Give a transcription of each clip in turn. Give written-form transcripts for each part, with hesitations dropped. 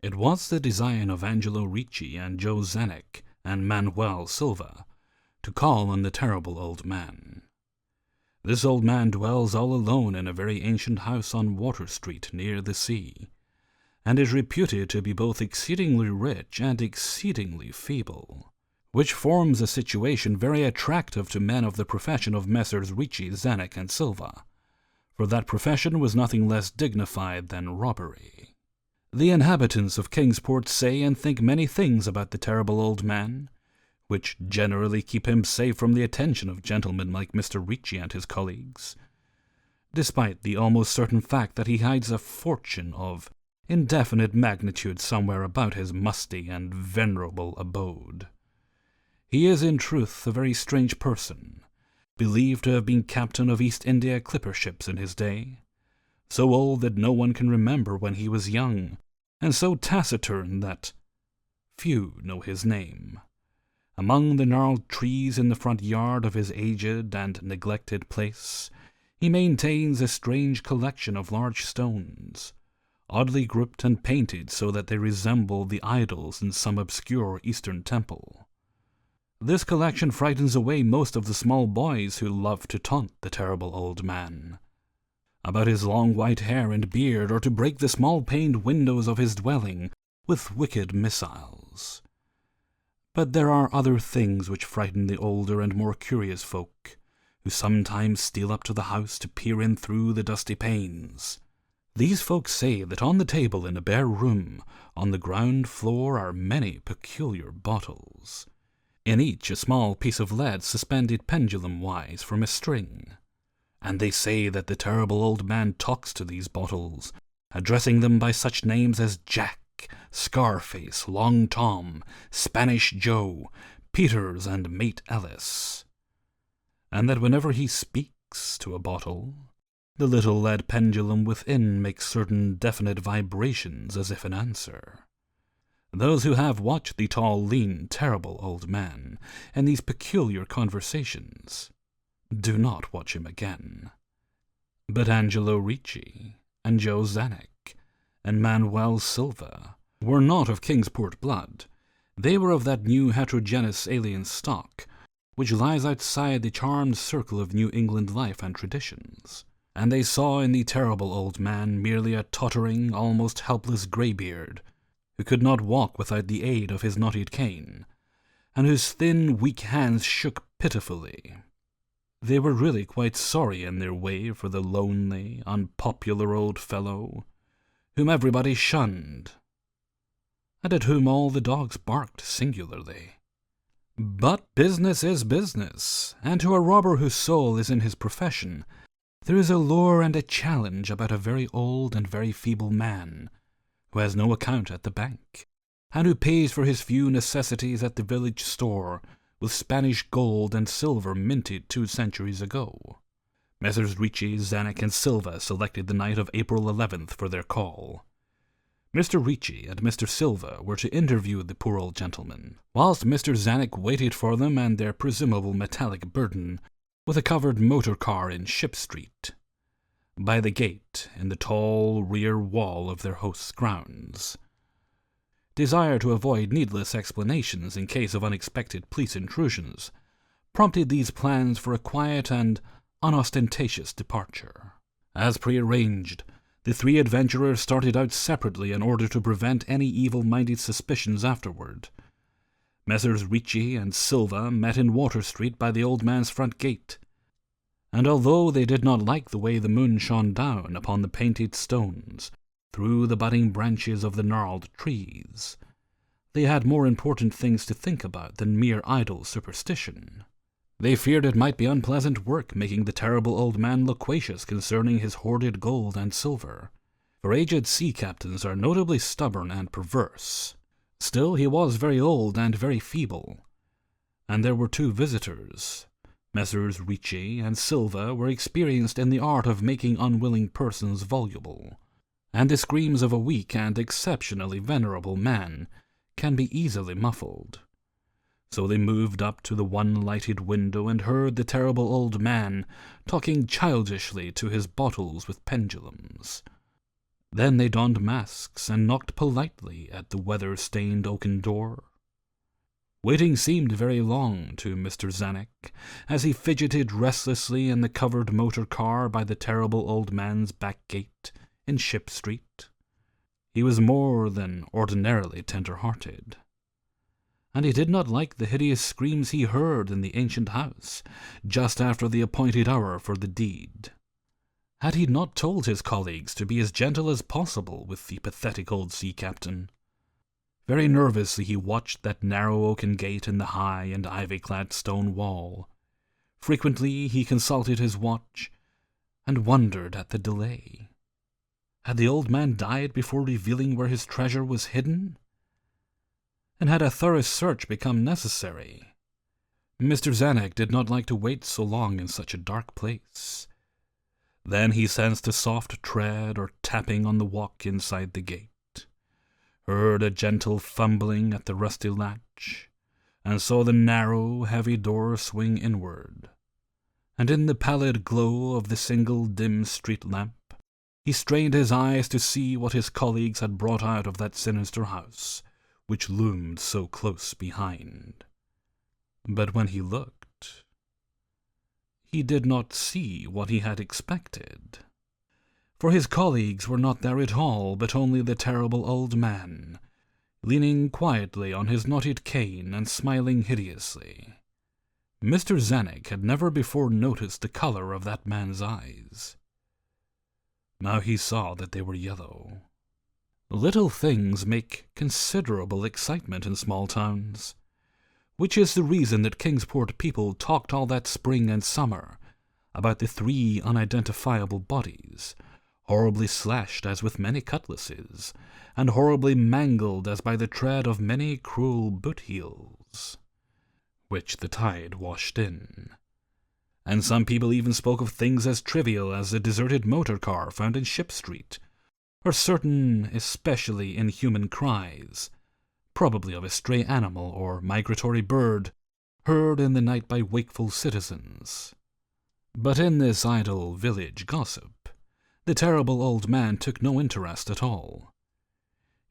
It was the design of Angelo Ricci and Joe Zanuck and Manuel Silva to call on the terrible old man. This old man dwells all alone in a very ancient house on Water Street near the sea, and is reputed to be both exceedingly rich and exceedingly feeble, which forms a situation very attractive to men of the profession of Messrs. Ricci, Zanuck, and Silva, for that profession was nothing less dignified than robbery. The inhabitants of Kingsport say and think many things about the terrible old man, which generally keep him safe from the attention of gentlemen like Mr. Ricci and his colleagues, despite the almost certain fact that he hides a fortune of indefinite magnitude somewhere about his musty and venerable abode. He is in truth a very strange person, believed to have been captain of East India clipper ships in his day, so old that no one can remember when he was young, and so taciturn that few know his name. Among the gnarled trees in the front yard of his aged and neglected place, he maintains a strange collection of large stones, oddly grouped and painted so that they resemble the idols in some obscure Eastern temple. This collection frightens away most of the small boys who love to taunt the terrible old man about his long white hair and beard, or to break the small-paned windows of his dwelling with wicked missiles. But there are other things which frighten the older and more curious folk, who sometimes steal up to the house to peer in through the dusty panes. These folks say that on the table in a bare room on the ground floor are many peculiar bottles, in each a small piece of lead suspended pendulum-wise from a string. And they say that the terrible old man talks to these bottles, addressing them by such names as Jack, Scarface, Long Tom, Spanish Joe, Peters, and Mate Ellis, and that whenever he speaks to a bottle, the little lead pendulum within makes certain definite vibrations as if in answer. Those who have watched the tall, lean, terrible old man in these peculiar conversations do not watch him again. But Angelo Ricci and Joe Zanuck and Manuel Silva were not of Kingsport blood. They were of that new heterogeneous alien stock which lies outside the charmed circle of New England life and traditions, and they saw in the terrible old man merely a tottering, almost helpless greybeard, who could not walk without the aid of his knotted cane, and whose thin, weak hands shook pitifully. They were really quite sorry in their way for the lonely, unpopular old fellow, whom everybody shunned, and at whom all the dogs barked singularly. But business is business, and to a robber whose soul is in his profession, there is a lure and a challenge about a very old and very feeble man, who has no account at the bank, and who pays for his few necessities at the village store with Spanish gold and silver minted 2 centuries ago. Messrs. Ricci, Zanuck, and Silva selected the night of April 11th for their call. Mr. Ricci and Mr. Silva were to interview the poor old gentleman, whilst Mr. Zanuck waited for them and their presumable metallic burden with a covered motor car in Ship Street, by the gate in the tall rear wall of their host's grounds. Desire to avoid needless explanations in case of unexpected police intrusions prompted these plans for a quiet and unostentatious departure. As prearranged, the 3 adventurers started out separately in order to prevent any evil-minded suspicions afterward. Messrs. Ricci and Silva met in Water Street by the old man's front gate, and although they did not like the way the moon shone down upon the painted stones through the budding branches of the gnarled trees, they had more important things to think about than mere idle superstition. They feared it might be unpleasant work making the terrible old man loquacious concerning his hoarded gold and silver, for aged sea captains are notably stubborn and perverse. Still, he was very old and very feeble, and there were 2 visitors. Messrs. Ricci and Silva were experienced in the art of making unwilling persons voluble, and the screams of a weak and exceptionally venerable man can be easily muffled. So they moved up to the one lighted window and heard the terrible old man talking childishly to his bottles with pendulums. Then they donned masks and knocked politely at the weather-stained oaken door. Waiting seemed very long to Mr. Zanuck, as he fidgeted restlessly in the covered motor car by the terrible old man's back gate in Ship Street. He was more than ordinarily tender-hearted, and he did not like the hideous screams he heard in the ancient house just after the appointed hour for the deed. Had he not told his colleagues to be as gentle as possible with the pathetic old sea captain? Very nervously he watched that narrow oaken gate in the high and ivy-clad stone wall. Frequently he consulted his watch and wondered at the delay. Had the old man died before revealing where his treasure was hidden? And had a thorough search become necessary? Mr. Zanuck did not like to wait so long in such a dark place. Then he sensed a soft tread or tapping on the walk inside the gate, heard a gentle fumbling at the rusty latch, and saw the narrow, heavy door swing inward. And in the pallid glow of the single dim street lamp, he strained his eyes to see what his colleagues had brought out of that sinister house, which loomed so close behind. But when he looked, he did not see what he had expected. For his colleagues were not there at all, but only the terrible old man, leaning quietly on his knotted cane and smiling hideously. Mr. Zanuck had never before noticed the color of that man's eyes. Now he saw that they were yellow. Little things make considerable excitement in small towns, which is the reason that Kingsport people talked all that spring and summer about the 3 unidentifiable bodies, horribly slashed as with many cutlasses, and horribly mangled as by the tread of many cruel boot heels, which the tide washed in. And some people even spoke of things as trivial as a deserted motor car found in Ship Street, or certain especially inhuman cries, probably of a stray animal or migratory bird, heard in the night by wakeful citizens. But in this idle village gossip, the terrible old man took no interest at all.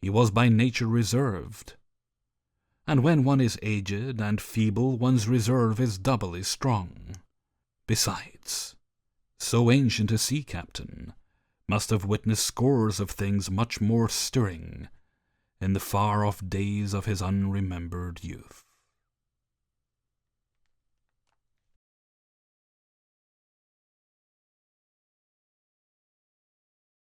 He was by nature reserved, and when one is aged and feeble, one's reserve is doubly strong. Besides, so ancient a sea captain must have witnessed scores of things much more stirring in the far-off days of his unremembered youth.